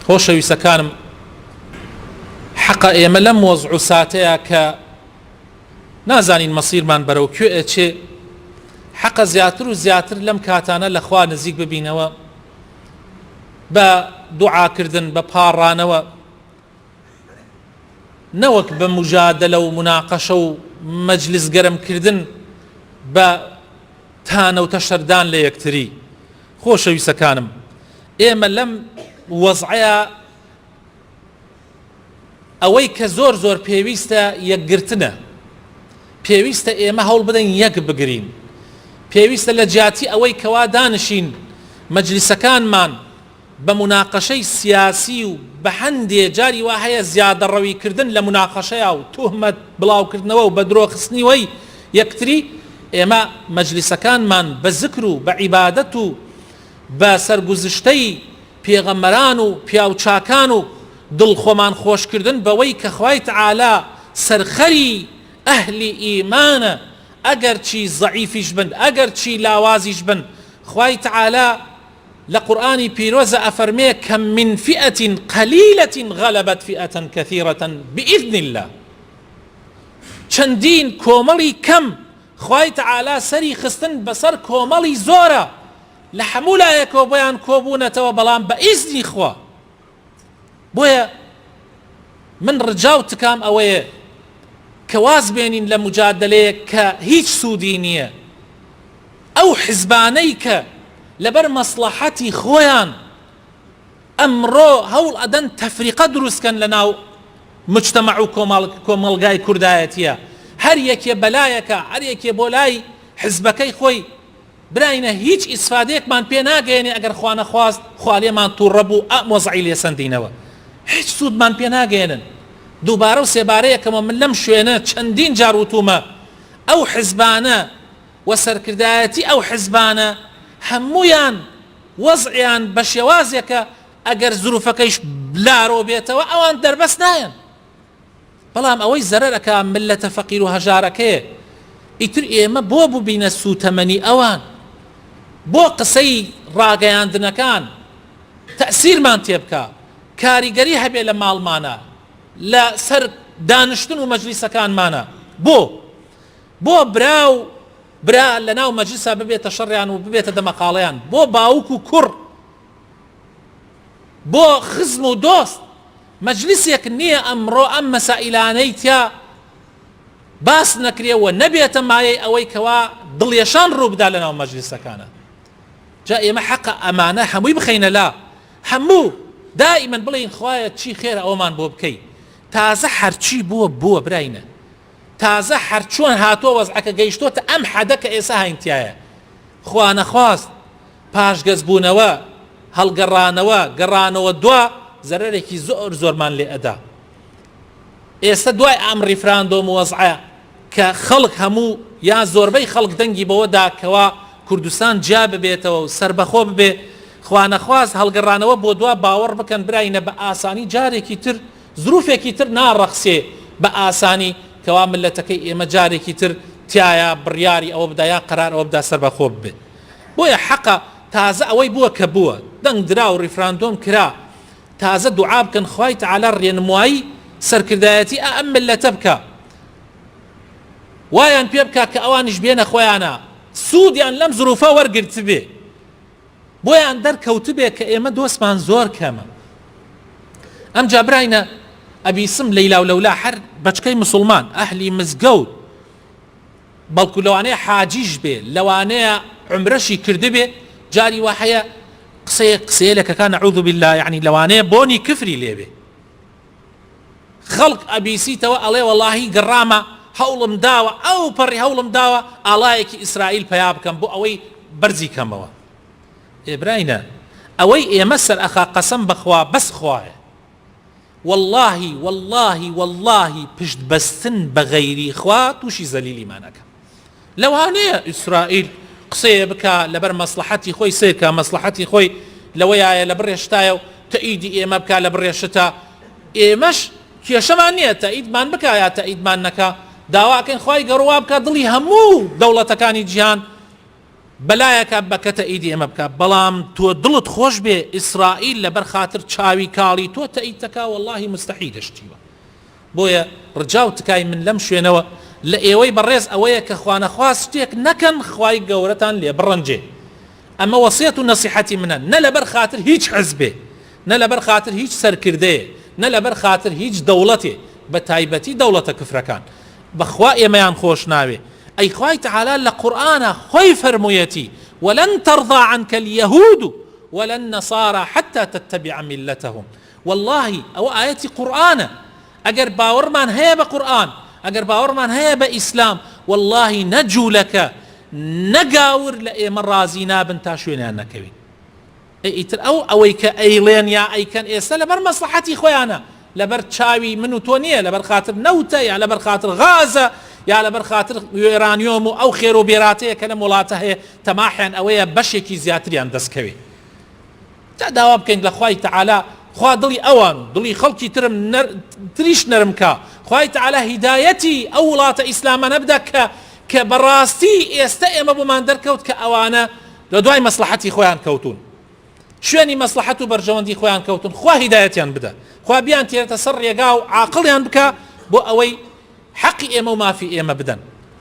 خۆشەویستەکانم حەقە ئێمە لەم وەزع و ساتەیە کە نازانین مەسیرمان بەرەو کوێ ئەچێ حەقە زیاتر و زیاتر لەم کاتانە لە خوا نزیک ببینەوە بە دوعاکردن بە پاڕانەوە نەوەک بە مجادلە و مناقەشە و مەجلیس گەرمکردن بە تانە و تەشەردان لە یەکتری. خۆشەویستەکانم ئێمە لەم وەزعەیە ئەوەی کە زۆر زۆر پێویستە یەکگرتنە، پێویستە ئێمە هەوڵ بدەین یەک بگرین، پێویستە لە جیاتی ئەوەی کەوا دانشین مەجلیسەکانمان بە مناقەشەی سیاسی و بە هەندێ جاری وا هەیە زیادە ڕەویکردن لە مناقەشەیە و تۆهمەت بڵاوکردنەوە و بە درۆخستنیوەی یەکتری، ئێمە مەجلیسەکانمان بە زکر و بە عیبادەت و بە سەرگوزشتەی پێغەمبەران و پیاوچاکان و دڵخۆمان خۆشکردن بەوەی کە خوای تەعالا سەرخەری ئەهلی ئیمانە، ئەگەر چی زەعیفیش بن ئەگەر چی لاوازیش بن. خوای تەعالا لە قورئانی پیرۆزە ئەفەرمێ کەم من فئة قەلیلة غەلەبەت فئة کەثیرة بإذن الله. چەندین کۆمەڵی کەم خوای تەعالا سەری خستن بەسەر کۆمەڵی زۆرە لە هەموو لایەکەوە بۆیان کۆبوونەتەوە بەڵام بە ئیزنی خوا. بۆیە من ڕجاو تکام ئەوەیە کە واز بێنین لە مجادلەیە کە هیچ سوودی نییە، ئەو حیزبانەی کە لەبەر مەسلەحەتی خۆیان ئەمڕۆ هەوڵ ئەدەن تەفریقە دروستکەن لە ناو مجتەمەع و کۆمەڵگای کوردایەتیە، هەر یەکێ بەلایەکە، هەر یەکێ بۆ لای حیزبەکەی خۆی. براینە هیچ ئیسفادەیەکمان پێ ناگەێنێ ئەگەر خوا نەخواست خوا لێمان تووڕە بوو ئەم وەزعی لێسەندینەوە، هیچ سوودمان پێ ناگەێنن. دووبارە و سێبارەیەکەمە من لەم شوێنە چەندین جار وتومە ئەو حیزبانە و سەرکردایەتی ئەو حیزبانە هەموویان وەزعیان بە شێوازێکە ئەگەر زروفەکەیش بلارۆ بێتەوە ئەوان دەربەست نایەن، بەڵام ئەوەی زەرەرەکە ملەتە فەقیر و هەژارەکەیە. ئیتر ئێمە بۆ ببینە سوتەمەنی ئەوان، بۆ قسەی ڕاگەیاندنەکان تەئسیرمان تێبکە، کاریگەری هەبێ لە ماڵمانە، لە سەر دانیشتن و مەجلیسەکانمانە. بۆ برا لە ناو مەجلیسە ببێتە شەڕیان و ببێتە دەمەقاڵەیان، بۆ باوک و کوڕ، بۆ خزم و دۆست مەجلیسێک نییە ئەمڕۆ ئەم مەسائلانەی تیا باس نەکرێەوە نەبێتە مایەی ئەوەی کەوا دڵێشان ڕوو بدا لە ناو مەجلیسەکانە. جا ئێمە حەقە ئەمانە هەمووی بخەینە لا، هەموو دائیمەن بڵێین خوایە چی خێرە ئەومان بۆ بکەی. تازە هەرچی بووە براینە، تازە هەرچۆن هاتووە وەزعەکە گەیشتۆتە ئەم حەدە کە ئێستا هاینتیایە. خوا نەخواست پاشگەزبوونەوە هەڵگەڕانەوە گەڕانەوە دوا زەرەرێکی زۆر زۆرمان لێ ئەدا. ئێستا دوای ئەم ڕیفراندۆم وەزعە کە خەڵک هەموو یا زۆربەی خەڵک دەنگی بەوە داکەوە کوردستان جا ببێتەوە و سربەخۆ ببێ، خوا نەخواست هەڵگەڕانەوە بۆ دوا باوەڕ بکەن براینە بە ئاسانی جارێکی تر زروفێکی تر ناڕەخسێ بە ئاسانی کەوا ملەتەکەی ئێمە جارێکی تر تایە بڕیاری ئەوە بدا یا قەرار ئەوە بدا سربەخۆ ببێ. بۆیە حەقە تازە ئەوەی بووە کە بووە دەنگ درا و ڕیفراندۆم کرا، تازە دوعا بکەن خوای تەعالا ڕێنمایی سەرکردایەتی ئەم ملەتە بکە، وایان پێ بکە کە ئەوانیش بێنە خۆیانە سوودیان لەم زروفە وەرگرت بێ، بۆیان دەرکەوت بێ کە ئێمە دۆستمان زۆر کەمە. ئەم جا براینە ئەبیسم لەیلا و لەولا هەر بەچکەی مسلمان ئەهلی مزگەوت بەڵکو لەوانەیە حاجیش بێ لەوانەیە عمرەشی کرد بێ جاری وا هەیە قسەیە لەکەکان نەعوذ بالله یعنی لەوانەیە بۆنی کفری لێبێ، خەڵک ئەبیسیتەوە ئەڵێ وەڵاهی گەڕامە هەوڵم داوە ئەو پەڕی هەوڵم داوە ئاڵایەکی ئیسرائیل پیا بکەم بۆ ئەوەی بەرزی کەمەوە. ئێبراینە ئەوەی ئێمە سەر ئەخا قەسەم بەخوا بەس خوایە، واللهی پشت بەستن بە غەیری خوا تووشی زەلیلیمانەکە. لەوانەیە ئیسرائیل قسەیە بکە لەبەر مەسلحەتی خۆی سێکە مەسلحەتی خۆی لەوەیە لە بڕێشتایە و تەئیدی ئێمە بکە لە بڕێشتە، ئێمەش کێشەمان نییە تەئیدمان بکە یا تەئیدمان نەکە، داواکەین خوای گەڕوا بکە دڵی هەموو دەوڵەتەکانی جیهان بەلایەکە بەکەتە ئیدی ئێمە بکە بەڵام تۆ دڵت خۆش بێ ئیسرائیل لەبەر خاتر چاوی کاڵی تۆ تەئیدەکە وەڵڵاهی مستەحیل دەشتیوە. بۆیە ڕجاو تکای من لەم شوێنەوە لە ئێوەی بەڕێز ئەوەیە کە خوانەخواست شتێک نەکەن خوای گەورەتان لێ بڕەنجێ. ئەمە وەسیەت و نەسیحەتی منە، نە لەبەر خاتر هیچ حزبێ، نە لەبەر خاتر هیچ سەرکردەیە، نە لەبەر خاتر هیچ دەوڵەتێ، بە تایبەتی دەوڵەتە کفرەکان بەخوا ئێمەیان خۆش ناوێ. ئەی خوای تەعالا لە قورئانە خۆی فەرموویەتی ولن ترضى عنك اليهود ولا النصارى حتى تتبع ملتهم. والله ئەوە ئاەتی قورئانە. ئەگەر باوەڕمان هەیە بە قورئان، ئەگەر باوەڕمان هەیە بە ئیسلام، والله نەجوولەکە نەگاور لە ئێمە ڕازی نابن تا شوێنیان نەکەوین. ئیتر ئەوەی کە ئەیڵێن یا ئەیکەن ئێستا لەبەر مەسلحەتی خۆیانە، لەبەر چاوی من و تۆ نییە، لەبەر خاتر نەوتە یا لەبەر خاتر غازە یا لەبەر خاتر یۆرانیۆم و ئەو خێر و بێراتەیە کە لە وڵاتە هەیە تەماحیان ئەوەیە بەشێکی زیاتریان دەستکەوێ. تا داوا بکەین لە خوای تەعالا خوا دڵی ئەوان دڵی خەڵکی تریش نەرمکە، خوای تەعالا هیدایەتی ئەو وڵاتە ئیسلامانە بدە کە بەڕاستی ئێستا ئێمە بۆمان دەرکەوت کە ئەوانە لە دوای مەسلحەتی خۆیان کەوتون، شوێنی مەسلحەت و بەرژەوەندی خۆیان کەوتون. خوا هیدایەتیان بدە، خوا بیان تێرەتە سەر ڕێگا و عاقڵیان بکە بۆ ئەوەی حەقی ئێمە و مافی ئێمە بدەن.